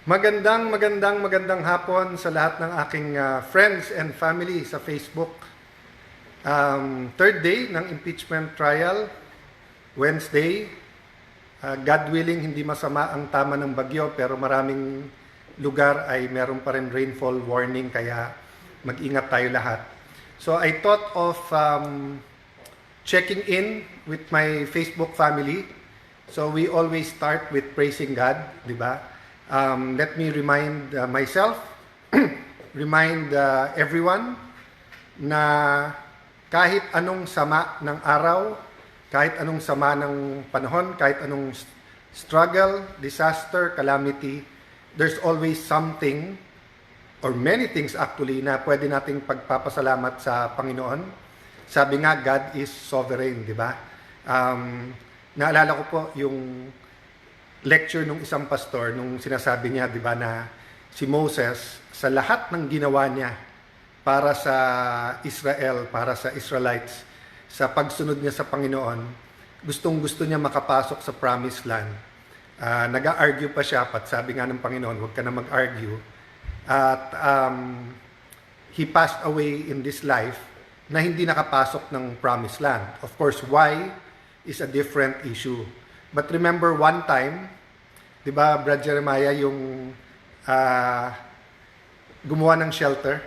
Magandang hapon sa lahat ng aking friends and family sa Facebook. Third day ng impeachment trial, Wednesday. God willing, hindi masama ang tama ng bagyo pero maraming lugar ay meron pa rin rainfall warning kaya mag-ingat tayo lahat. So I thought of checking in with my Facebook family. So we always start with praising God, di ba? Let me remind myself, remind everyone na kahit anong sama ng araw, kahit anong sama ng panahon, kahit anong struggle, disaster, calamity, there's always something or many things actually na pwede nating pagpapasalamat sa Panginoon. Sabi nga, God is sovereign, di ba? Naalala ko po yung lecture nung isang pastor nung sinasabi niya, di ba, na si Moses sa lahat ng ginawa niya para sa Israel, para sa Israelites, sa pagsunod niya sa Panginoon, gustong-gusto niya makapasok sa promised land. Nag-argue pa siya, at sabi nga ng Panginoon, huwag ka na mag-argue. At he passed away in this life na hindi nakapasok ng promised land. Of course, why is a different issue. But remember one time, di ba, Brad Jeremiah, yung gumawa ng shelter,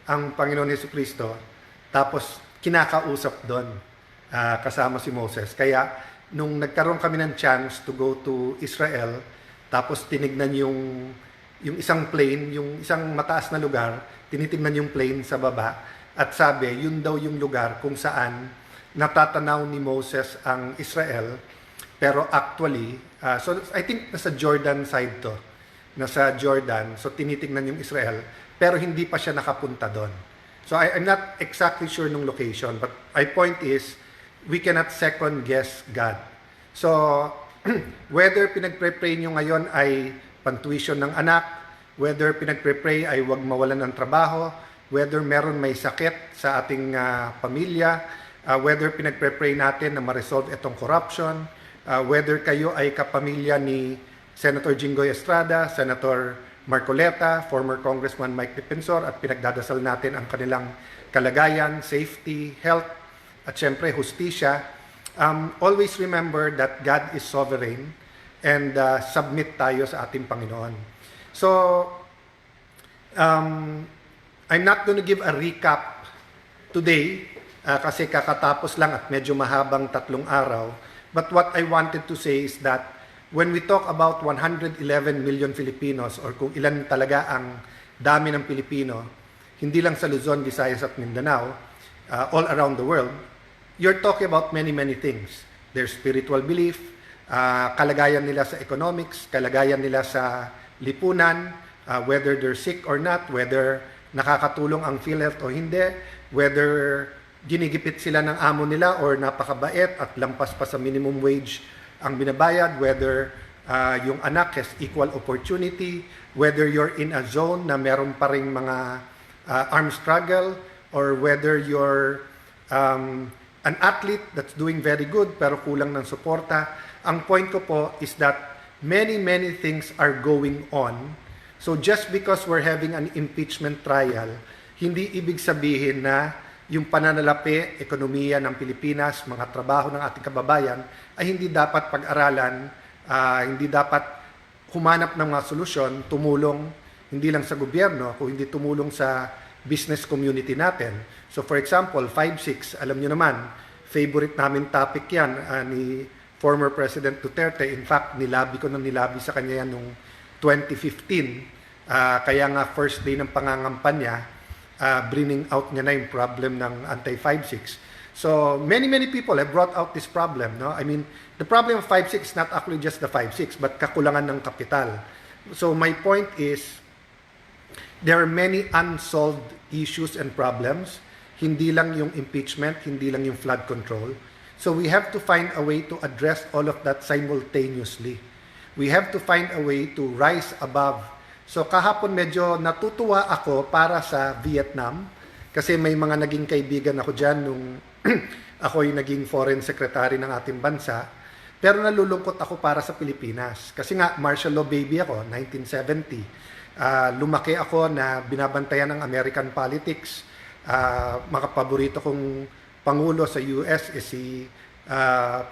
ang Panginoon Jesucristo, tapos kinakausap doon, kasama si Moses. Kaya, nung nagkaroon kami ng chance to go to Israel, tapos tinignan yung isang plane, yung isang mataas na lugar, tinitingnan yung plane sa baba, at sabi, yun daw yung lugar kung saan natatanaw ni Moses ang Israel. Pero actually, so I think nasa Jordan side to. Nasa Jordan, so tinitingnan yung Israel, pero hindi pa siya nakapunta doon. So I'm not exactly sure nung location, but my point is, we cannot second guess God. So, whether pinagpre-pray nyo ngayon ay pantuition ng anak, whether pinagpre-pray ay huwag mawalan ng trabaho, whether meron may sakit sa ating pamilya, whether pinagpre-pray natin na ma-resolve itong corruption, whether kayo ay kapamilya ni Senator Jinggoy Estrada, Senator Marcoleta, former Congressman Mike Defensor, at pinagdadasal natin ang kanilang kalagayan, safety, health, at syempre hustisya, always remember that God is sovereign and submit tayo sa ating Panginoon. So, I'm not going to give a recap today kasi kakatapos lang at medyo mahabang 3 araw. But what I wanted to say is that when we talk about 111 million Filipinos or kung ilan talaga ang dami ng Pilipino, hindi lang sa Luzon, Visayas at Mindanao, all around the world, you're talking about many things. Their spiritual belief, kalagayan nila sa economics, kalagayan nila sa lipunan, whether they're sick or not, whether nakakatulong ang PhilHealth o hindi, whether ginigipit sila ng amo nila or napakabait at lampas pa sa minimum wage ang binabayad, whether yung anak has equal opportunity, whether you're in a zone na meron pa ring mga armed struggle, or whether you're an athlete that's doing very good pero kulang ng suporta. Ang point ko po is that many things are going on. So just because we're having an impeachment trial, hindi ibig sabihin na yung pananalapi, ekonomiya ng Pilipinas, mga trabaho ng ating kababayan, ay hindi dapat pag-aralan, hindi dapat humanap ng mga solusyon, tumulong hindi lang sa gobyerno, kung hindi tumulong sa business community natin. So for example, 5-6, alam nyo naman, favorite namin topic yan ni former President Duterte. In fact, nilabi sa kanya yan noong 2015. Kaya nga first day ng pangangampanya, bringing out niya na yung problem ng anti-5-6. So, many people have brought out this problem. No? I mean, the problem of 5-6 is not actually just the 5-6, but kakulangan ng kapital. So, my point is, there are many unsolved issues and problems. Hindi lang yung impeachment, hindi lang yung flood control. So, we have to find a way to address all of that simultaneously. We have to find a way to rise above. So kahapon medyo natutuwa ako para sa Vietnam kasi may mga naging kaibigan ako dyan nung ako yung naging foreign secretary ng ating bansa. Pero nalulungkot ako para sa Pilipinas. Kasi nga, martial law baby ako, 1970. Lumaki ako na binabantayan ng American politics. Mga paborito kong pangulo sa US is si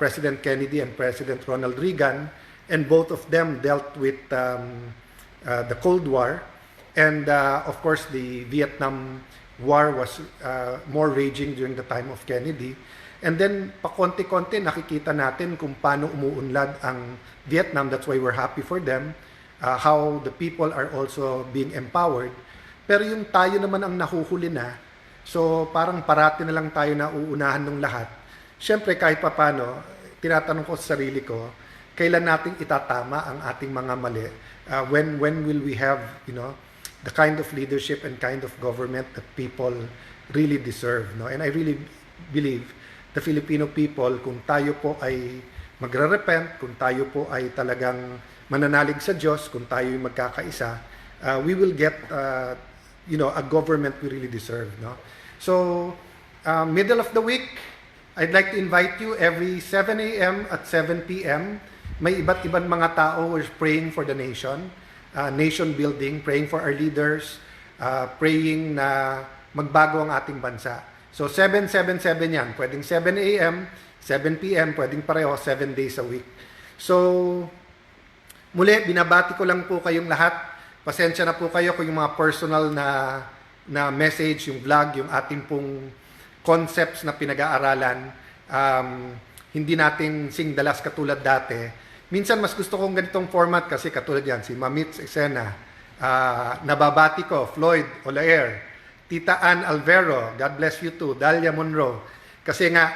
President Kennedy and President Ronald Reagan. And both of them dealt with the Cold War. And of course, the Vietnam War was more raging during the time of Kennedy. And then, pakonti-konti, nakikita natin kung paano umuunlad ang Vietnam. That's why we're happy for them. How the people are also being empowered. Pero yung tayo naman ang nahuhuli na, so parang parati na lang tayo na uunahan ng lahat. Siyempre, kahit papano, tinatanong ko sa sarili ko, kailan nating itatama ang ating mga mali? When will we have, the kind of leadership and kind of government that people really deserve, no? And I really believe the Filipino people, kung tayo po ay magre-repent, kung tayo po ay talagang mananalig sa Diyos, kung tayo ay magkakaisa, we will get a government we really deserve, no? So middle of the week, I'd like to invite you every 7 a.m. at 7 p.m. May iba't ibang mga tao who are praying for the nation, nation building, praying for our leaders, praying na magbago ang ating bansa. So 777 yan. Pwedeng 7 a.m., 7 p.m., pwedeng pareho, 7 days a week. So, muli, binabati ko lang po kayong lahat. Pasensya na po kayo kung yung mga personal na message, yung vlog, yung ating pong concepts na pinag-aaralan, hindi natin singdalas katulad dati. Minsan, mas gusto kong ganitong format kasi katulad yan, si Mamit Esena, nababati ko, Floyd Olaer, Tita Ann Alvero, God bless you too, Dalia Monroe. Kasi nga,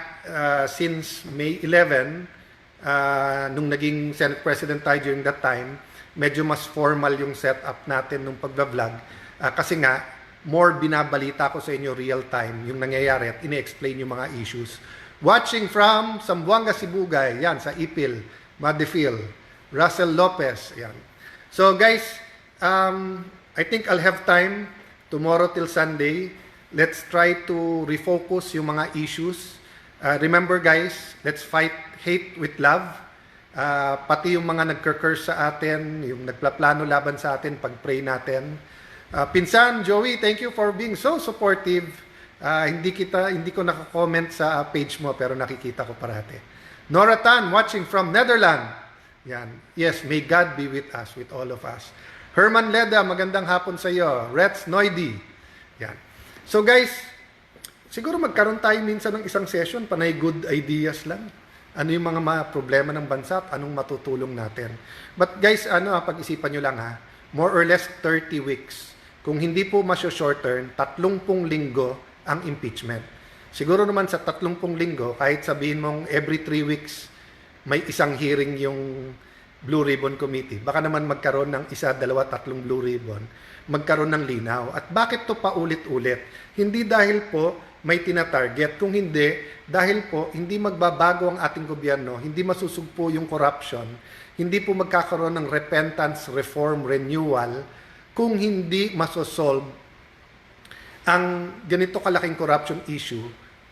since May 11, nung naging Senate President tayo during that time, medyo mas formal yung setup natin nung pagbablog. Kasi nga, more binabalita ko sa inyo real time yung nangyayari at ine-explain yung mga issues. Watching from Zamboanga, Sibugay, yan, sa Ipil, Madifil, Russell Lopez, yan. So guys, I think I'll have time tomorrow till Sunday. Let's try to refocus yung mga issues. Remember guys, let's fight hate with love. Pati yung mga nagkcurse sa atin, yung nagplaplano laban sa atin, pag-pray natin. Pinsan, Joey, thank you for being so supportive. Hindi ko naka-comment sa page mo, pero nakikita ko parate. Nora Tan, watching from Netherlands. Yan. Yes, may God be with us, with all of us. Herman Leda, magandang hapon sa iyo. Rets Noidi. Yan. So guys, siguro magkaroon tayo minsan ng isang session, panay good ideas lang. Ano yung mga problema ng bansa at anong matutulong natin. But guys, pag-isipan nyo lang ha, more or less 30 weeks. Kung hindi po short term, 30 linggo ang impeachment. Siguro naman sa 30 linggo, kahit sabihin mong every 3 weeks, may isang hearing yung Blue Ribbon Committee. Baka naman magkaroon ng 1, 2, 3 Blue Ribbon. Magkaroon ng linaw. At bakit to paulit-ulit? Hindi dahil po may tina-target. Kung hindi, dahil po hindi magbabago ang ating gobyerno, hindi masusugpo yung corruption, hindi po magkakaroon ng repentance, reform, renewal, kung hindi masosolve ang ganito kalaking corruption issue.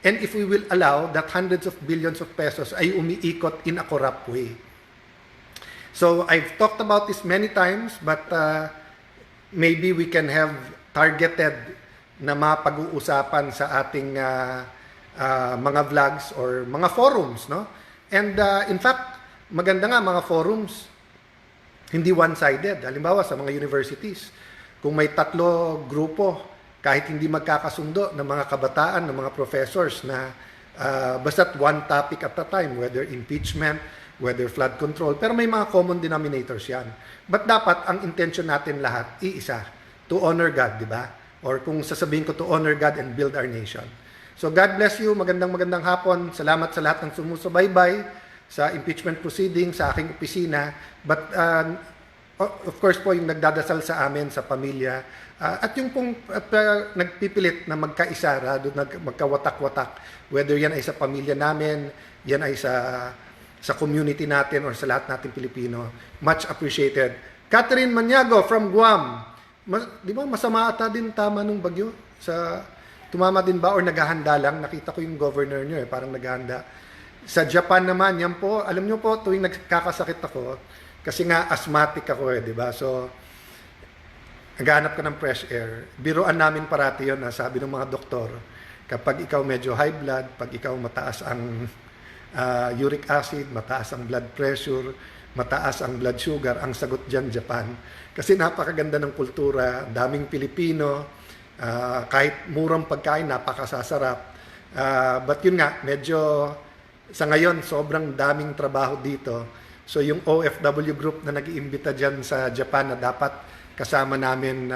And if we will allow that hundreds of billions of pesos ay umiikot in a corrupt way. So I've talked about this many times, but maybe we can have targeted na mapag-uusapan sa ating mga vlogs or mga forums, no? And in fact, maganda nga mga forums, hindi one-sided. Halimbawa sa mga universities, kung may 3 grupo, kahit hindi magkakasundo ng mga kabataan, ng mga professors na basta't one topic at a time, whether impeachment, whether flood control, pero may mga common denominators yan. But dapat ang intention natin lahat, iisa, to honor God, di ba? Or kung sasabihin ko, to honor God and build our nation. So God bless you, magandang hapon, salamat sa lahat ng sumusubaybay sa impeachment proceeding, sa aking opisina, but of course po yung nagdadasal sa amin, sa pamilya, at yung pong nagpipilit na magkaisa, magkawatak-watak, whether yan ay sa pamilya namin, yan ay sa community natin or sa lahat natin Pilipino. Much appreciated. Catherine Maniago from Guam. Di ba masama ata din tama nung bagyo? Tumama din ba or naghahanda lang? Nakita ko yung governor nyo parang naghahanda. Sa Japan naman, yan po, alam nyo po, tuwing nagkakasakit ako, kasi nga asthmatic ako di ba? So, naghanap ka ng fresh air. Biruan namin parati yun, sabi ng mga doktor, kapag ikaw medyo high blood, pag ikaw mataas ang uric acid, mataas ang blood pressure, mataas ang blood sugar, ang sagot dyan, Japan. Kasi napakaganda ng kultura, daming Pilipino, kahit murang pagkain, napakasasarap. But yun nga, medyo sa ngayon, sobrang daming trabaho dito. So yung OFW group na nag-iimbita dyan sa Japan na dapat kasama namin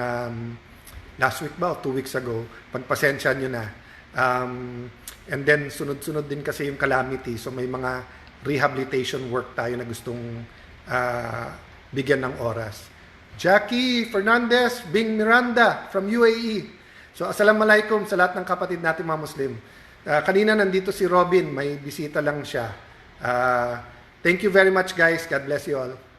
last week ba o 2 weeks ago, pagpasensya nyo na. And then sunod-sunod din kasi yung calamity. So may mga rehabilitation work tayo na gustong bigyan ng oras. Jackie Fernandez, Bing Miranda from UAE. So assalamualaikum sa lahat ng kapatid natin mga Muslim. Kanina nandito si Robin, may bisita lang siya. Thank you very much guys. God bless you all.